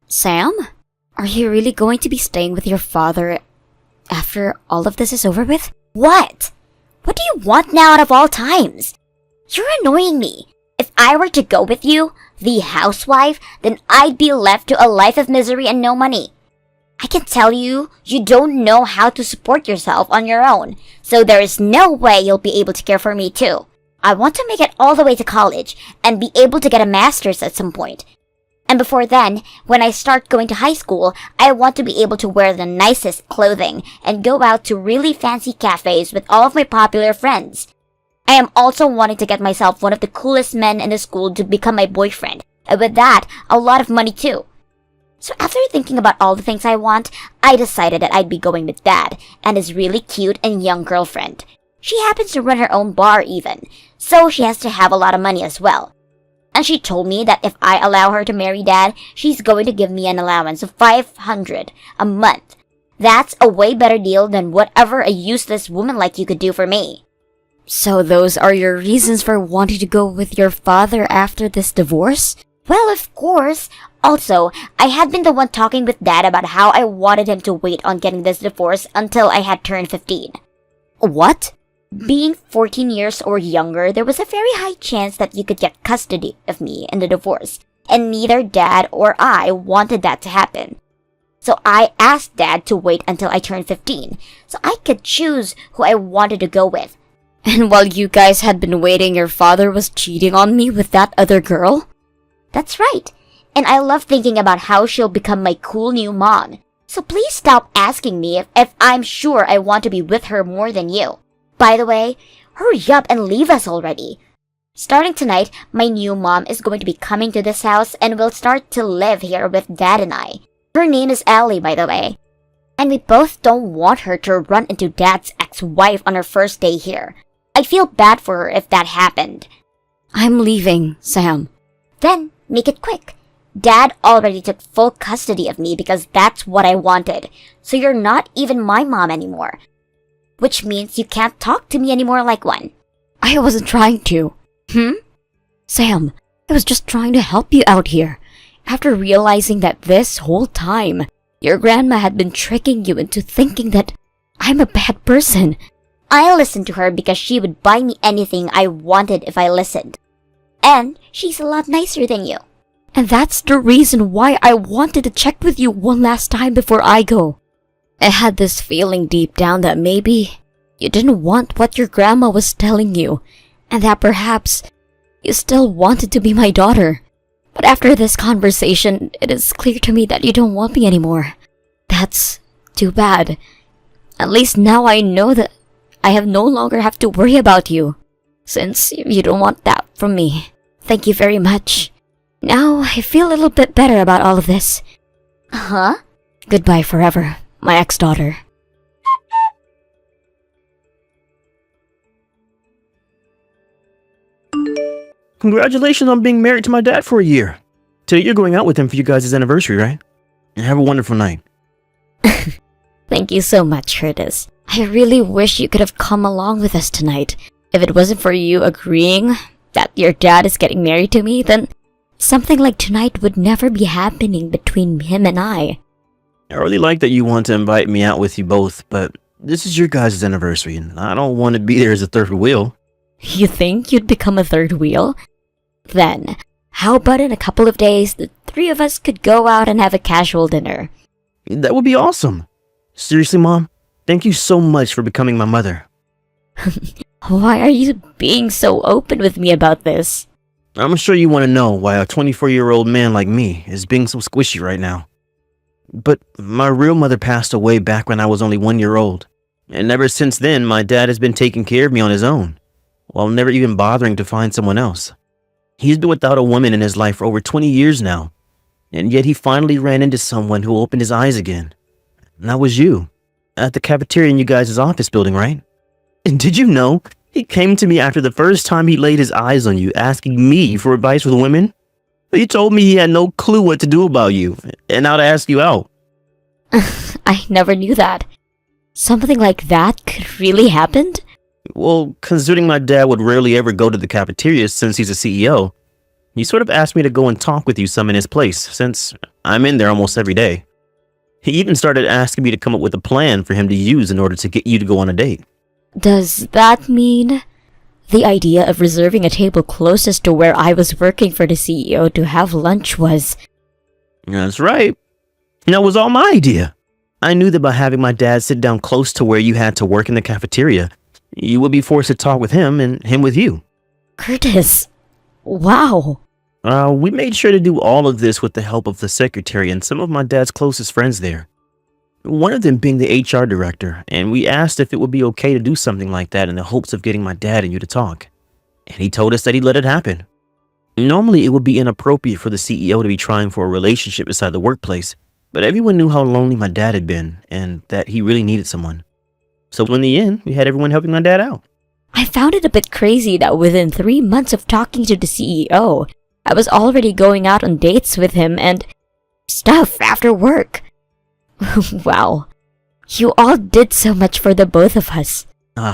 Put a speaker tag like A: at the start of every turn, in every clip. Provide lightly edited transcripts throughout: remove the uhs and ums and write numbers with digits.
A: Sam? Are you really going to be staying with your father after all of this is over with?
B: What? What do you want now out of all times? You're annoying me. If I were to go with you, the housewife, then I'd be left to a life of misery and no money. I can tell you, you don't know how to support yourself on your own, so there is no way you'll be able to care for me too. I want to make it all the way to college and be able to get a master's at some point. And before then, when I start going to high school, I want to be able to wear the nicest clothing and go out to really fancy cafes with all of my popular friends. I am also wanting to get myself one of the coolest men in the school to become my boyfriend, and with that, a lot of money too. So after thinking about all the things I want, I decided that I'd be going with Dad and his really cute and young girlfriend. She happens to run her own bar even, so she has to have a lot of money as well. And she told me that if I allow her to marry Dad, she's going to give me an allowance of $500 a month. That's a way better deal than whatever a useless woman like you could do for me.
A: So those are your reasons for wanting to go with your father after this divorce?
B: Well, of course. Also, I had been the one talking with Dad about how I wanted him to wait on getting this divorce until I had turned 15.
A: What?
B: Being 14 years or younger, there was a very high chance that you could get custody of me in the divorce, and neither Dad or I wanted that to happen. So I asked Dad to wait until I turned 15, so I could choose who I wanted to go with.
A: And while you guys had been waiting, your father was cheating on me with that other girl?
B: That's right. And I love thinking about how she'll become my cool new mom. So please stop asking me if I'm sure I want to be with her more than you. By the way, hurry up and leave us already. Starting tonight, my new mom is going to be coming to this house and will start to live here with Dad and I. Her name is Allie, by the way. And we both don't want her to run into Dad's ex-wife on her first day here. I'd feel bad for her if that happened.
A: I'm leaving, Sam.
B: Then, make it quick. Dad already took full custody of me because that's what I wanted. So you're not even my mom anymore. Which means you can't talk to me anymore like one.
A: I wasn't trying to. Sam, I was just trying to help you out here. After realizing that this whole time, your grandma had been tricking you into thinking that I'm a bad person.
B: I listened to her because she would buy me anything I wanted if I listened. And she's a lot nicer than you.
A: And that's the reason why I wanted to check with you one last time before I go. I had this feeling deep down that maybe you didn't want what your grandma was telling you, and that perhaps you still wanted to be my daughter. But after this conversation, it is clear to me that you don't want me anymore. That's too bad. At least now I know that I have no longer have to worry about you, since you don't want that from me. Thank you very much. Now I feel a little bit better about all of this.
B: Huh?
A: Goodbye forever, my ex-daughter.
C: Congratulations on being married to my dad for a year. Today you're going out with him for you guys' anniversary, right? And have a wonderful night.
A: Thank you so much, Curtis. I really wish you could have come along with us tonight. If it wasn't for you agreeing that your dad is getting married to me, then something like tonight would never be happening between him and I.
C: I really like that you want to invite me out with you both, but this is your guys' anniversary, and I don't want to be there as a third wheel.
A: You think you'd become a third wheel? Then, how about in a couple of days, the three of us could go out and have a casual dinner?
C: That would be awesome. Seriously, Mom, thank you so much for becoming my mother.
A: Why are you being so open with me about this?
C: I'm sure you want to know why a 24-year-old man like me is being so squishy right now. But my real mother passed away back when I was only 1 year old. And ever since then, my dad has been taking care of me on his own, while never even bothering to find someone else. He's been without a woman in his life for over 20 years now. And yet he finally ran into someone who opened his eyes again. And that was you. At the cafeteria in you guys' office building, right? And did you know, he came to me after the first time he laid his eyes on you, asking me for advice with women? He told me he had no clue what to do about you, and how to ask you out.
A: I never knew that. Something like that could really happen?
C: Well, considering my dad would rarely ever go to the cafeteria since he's a CEO, He sort of asked me to go and talk with you some in his place, since I'm in there almost every day. He even started asking me to come up with a plan for him to use in order to get you to go on a date.
A: Does that mean the idea of reserving a table closest to where I was working for the CEO to have lunch was...
C: That's right. That was all my idea. I knew that by having my dad sit down close to where you had to work in the cafeteria, you would be forced to talk with him and him with you.
A: Curtis, wow.
C: We made sure to do all of this with the help of the secretary and some of my dad's closest friends there. One of them being the HR director, and we asked if it would be okay to do something like that in the hopes of getting my dad and you to talk. And he told us that he'd let it happen. Normally, it would be inappropriate for the CEO to be trying for a relationship inside the workplace, but everyone knew how lonely my dad had been and that he really needed someone. So in the end, we had everyone helping my dad out.
A: I found it a bit crazy that within 3 months of talking to the CEO, I was already going out on dates with him and stuff after work. Wow. You all did so much for the both of us.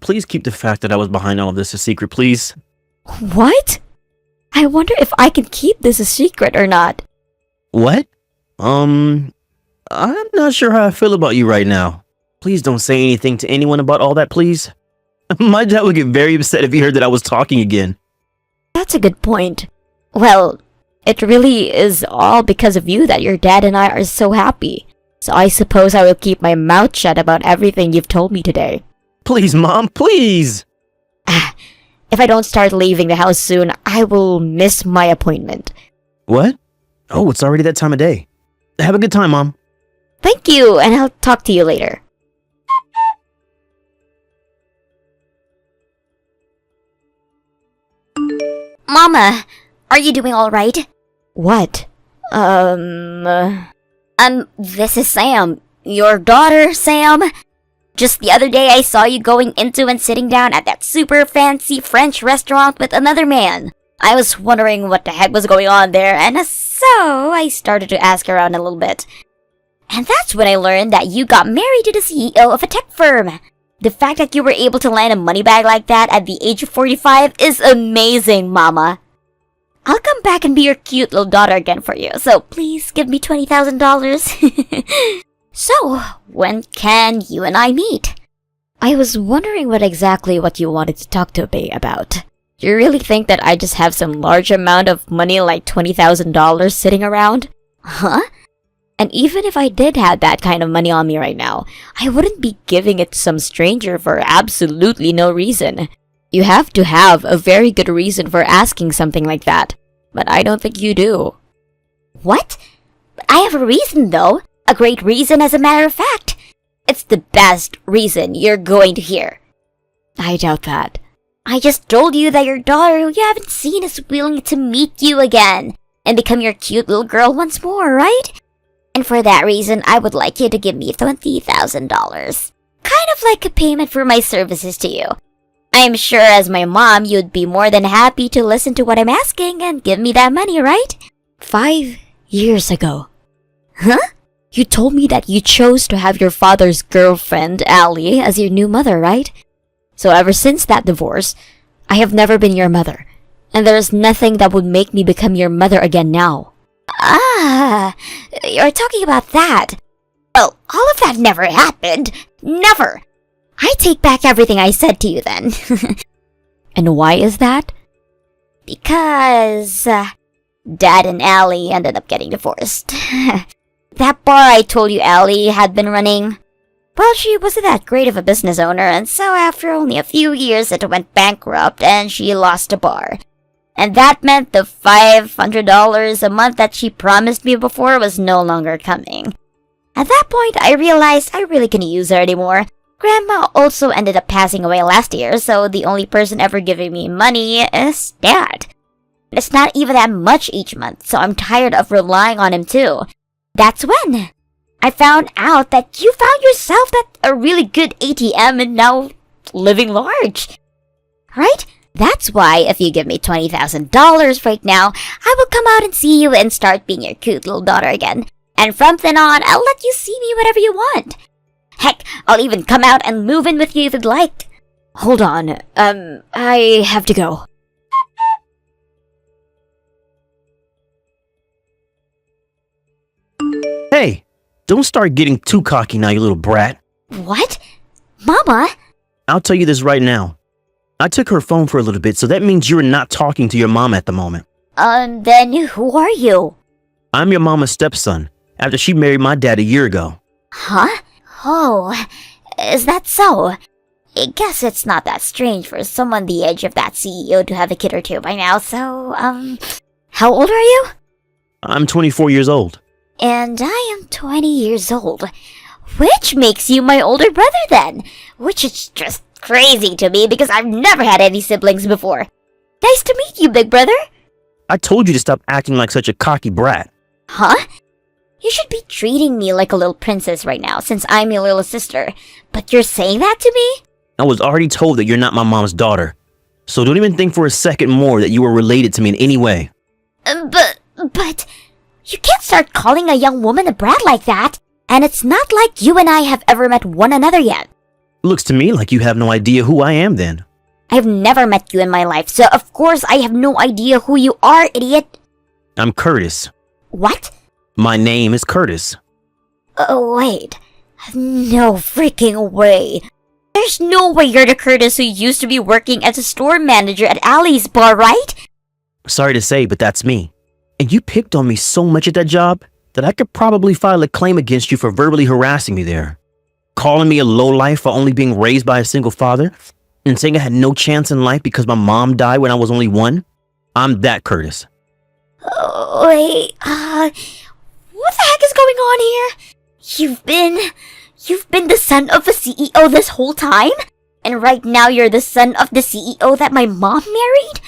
C: Please keep the fact that I was behind all of this a secret, please.
A: What? I wonder if I can keep this a secret or not.
C: What? I'm not sure how I feel about you right now. Please don't say anything to anyone about all that, please. My dad would get very upset if he heard that I was talking again.
A: That's a good point. Well, it really is all because of you that your dad and I are so happy. So I suppose I will keep my mouth shut about everything you've told me today.
C: Please, Mom, please!
A: If I don't start leaving the house soon, I will miss my appointment.
C: What? Oh, it's already that time of day. Have a good time, Mom.
A: Thank you, and I'll talk to you later.
B: Mama, are you doing alright?
A: What?
B: This is Sam. Your daughter, Sam. Just the other day I saw you going into and sitting down at that super fancy French restaurant with another man. I was wondering what the heck was going on there, and so I started to ask around a little bit. And that's when I learned that you got married to the CEO of a tech firm. The fact that you were able to land a money bag like that at the age of 45 is amazing, Mama. I'll come back and be your cute little daughter again for you, so please give me $20,000. So, when can you and I meet?
A: I was wondering what you wanted to talk to me about. Do you really think that I just have some large amount of money like $20,000 sitting around?
B: Huh?
A: And even if I did have that kind of money on me right now, I wouldn't be giving it to some stranger for absolutely no reason. You have to have a very good reason for asking something like that, but I don't think you do.
B: What? But I have a reason though. A great reason, as a matter of fact. It's the best reason you're going to hear.
A: I doubt that.
B: I just told you that your daughter who you haven't seen is willing to meet you again and become your cute little girl once more, right? And for that reason, I would like you to give me $20,000. Kind of like a payment for my services to you. I'm sure as my mom, you'd be more than happy to listen to what I'm asking and give me that money, right?
A: 5 years ago.
B: Huh?
A: You told me that you chose to have your father's girlfriend, Allie, as your new mother, right? So ever since that divorce, I have never been your mother. And there is nothing that would make me become your mother again now.
B: Ah, you're talking about that. Well, all of that never happened. Never. I take back everything I said to you then.
A: And why is that?
B: Because Dad and Allie ended up getting divorced. That bar I told you Allie had been running, well, she wasn't that great of a business owner, and so after only a few years it went bankrupt and she lost the bar. And that meant the $500 a month that she promised me before was no longer coming. At that point, I realized I really couldn't use her anymore. Grandma also ended up passing away last year, so the only person ever giving me money is Dad. It's not even that much each month, so I'm tired of relying on him too. That's when I found out that you found yourself a really good ATM and now living large. Right? That's why if you give me $20,000 right now, I will come out and see you and start being your cute little daughter again. And from then on, I'll let you see me whenever you want. Heck, I'll even come out and move in with you if you'd like.
A: Hold on, I have to go.
C: Hey, don't start getting too cocky now, you little brat.
B: What? Mama?
C: I'll tell you this right now. I took her phone for a little bit, so that means you're not talking to your mom at the moment.
B: Then who are you?
C: I'm your mama's stepson, after she married my dad a year ago.
B: Huh? Oh, is that so? I guess it's not that strange for someone the age of that CEO to have a kid or two by now, so, how old are you?
C: I'm 24 years old.
B: And I am 20 years old. Which makes you my older brother then. Which is just crazy to me because I've never had any siblings before. Nice to meet you, big brother.
C: I told you to stop acting like such a cocky brat.
B: Huh? You should be treating me like a little princess right now since I'm your little sister. But you're saying that to me?
C: I was already told that you're not my mom's daughter. So don't even think for a second more that you were related to me in any way.
B: But, you can't start calling a young woman a brat like that. And it's not like you and I have ever met one another yet.
C: Looks to me like you have no idea who I am then.
B: I've never met you in my life, so of course I have no idea who you are, idiot.
C: I'm Curtis.
B: What?
C: My name is Curtis.
B: Oh, wait. No freaking way. There's no way you're the Curtis who used to be working as a store manager at Allie's bar, right?
C: Sorry to say, but that's me. And you picked on me so much at that job that I could probably file a claim against you for verbally harassing me there. Calling me a lowlife for only being raised by a single father, and saying I had no chance in life because my mom died when I was only 1. I'm that Curtis.
B: Oh, wait, what the heck is going on here? You've been the son of a CEO this whole time? And right now you're the son of the CEO that my mom married?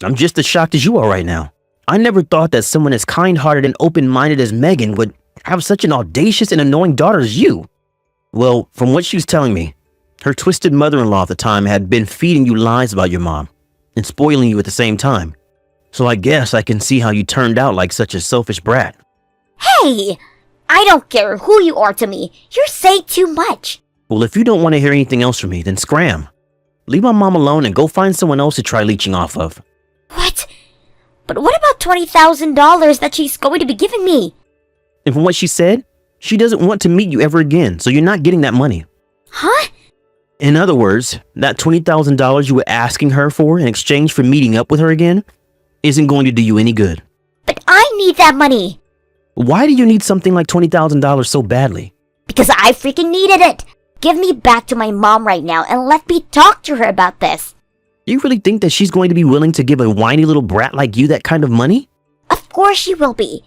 C: I'm just as shocked as you are right now. I never thought that someone as kind-hearted and open-minded as Megan would have such an audacious and annoying daughter as you. Well, from what she was telling me, her twisted mother-in-law at the time had been feeding you lies about your mom and spoiling you at the same time. So I guess I can see how you turned out like such a selfish brat.
B: Hey! I don't care who you are to me. You're saying too much.
C: Well, if you don't want to hear anything else from me, then scram. Leave my mom alone and go find someone else to try leeching off of.
B: What? But what about $20,000 that she's going to be giving me?
C: And from what she said, she doesn't want to meet you ever again, so you're not getting that money.
B: Huh?
C: In other words, that $20,000 you were asking her for in exchange for meeting up with her again isn't going to do you any good.
B: But I need that money.
C: Why do you need something like $20,000 so badly?
B: Because I freaking needed it. Give me back to my mom right now and let me talk to her about this.
C: You really think that she's going to be willing to give a whiny little brat like you that kind of money?
B: Of course she will be.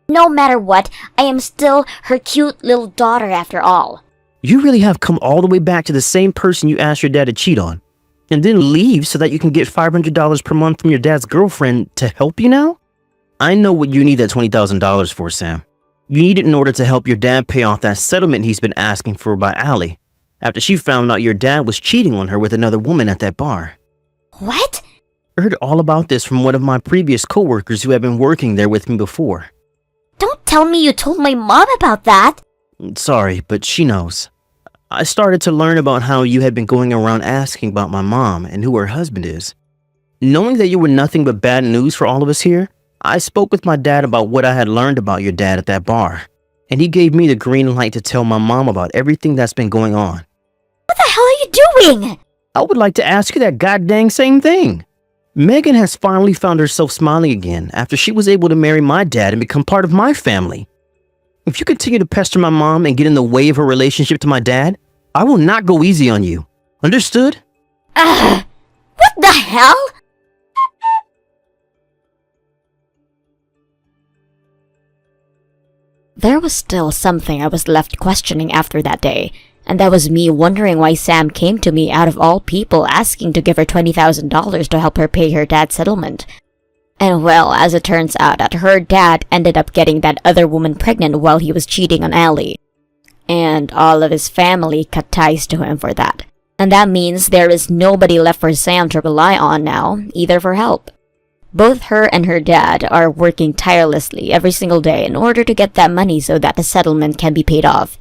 B: No matter what, I am still her cute little daughter after all.
C: You really have come all the way back to the same person you asked your dad to cheat on, and then leave so that you can get $500 per month from your dad's girlfriend to help you now? I know what you need that $20,000 for, Sam. You need it in order to help your dad pay off that settlement he's been asking for by Allie, after she found out your dad was cheating on her with another woman at that bar.
B: What?
C: I heard all about this from one of my previous coworkers who had been working there with me before.
B: Don't tell me you told my mom about that.
C: Sorry, but she knows. I started to learn about how you had been going around asking about my mom and who her husband is. Knowing that you were nothing but bad news for all of us here, I spoke with my dad about what I had learned about your dad at that bar, and he gave me the green light to tell my mom about everything that's been going on.
B: What the hell are you doing?
C: I would like to ask you that goddamn same thing. Megan has finally found herself smiling again after she was able to marry my dad and become part of my family. If you continue to pester my mom and get in the way of her relationship to my dad, I will not go easy on you. Understood?
B: What the hell?
A: There was still something I was left questioning after that day, and that was me wondering why Sam came to me out of all people asking to give her $20,000 to help her pay her dad's settlement. And well, as it turns out, that her dad ended up getting that other woman pregnant while he was cheating on Allie. And all of his family cut ties to him for that. And that means there is nobody left for Sam to rely on now, either for help. Both her and her dad are working tirelessly every single day in order to get that money so that the settlement can be paid off.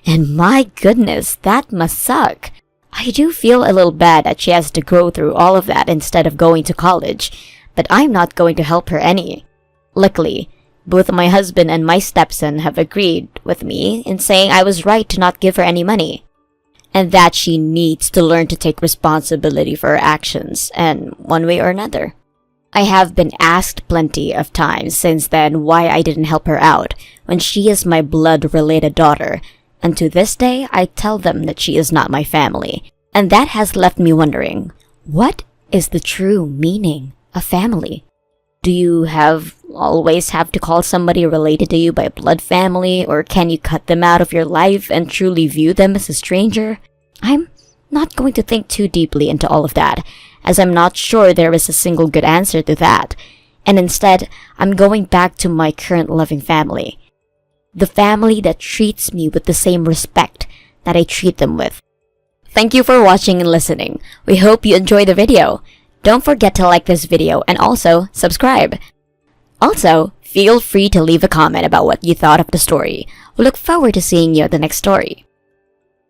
A: And my goodness, that must suck. I do feel a little bad that she has to go through all of that instead of going to college, but I'm not going to help her any. Luckily, Both my husband and my stepson have agreed with me in saying I was right to not give her any money, and that she needs to learn to take responsibility for her actions, and one way or another. I have been asked plenty of times since then why I didn't help her out when she is my blood-related daughter, and to this day I tell them that she is not my family, and that has left me wondering, what is the true meaning of family? Do you always have to call somebody related to you by blood family, or can you cut them out of your life and truly view them as a stranger? I'm not going to think too deeply into all of that, as I'm not sure there is a single good answer to that, and instead, I'm going back to my current loving family. The family that treats me with the same respect that I treat them with. Thank you for watching and listening. We hope you enjoyed the video. Don't forget to like this video and also subscribe. Also, feel free to leave a comment about what you thought of the story. We look forward to seeing you at the next story.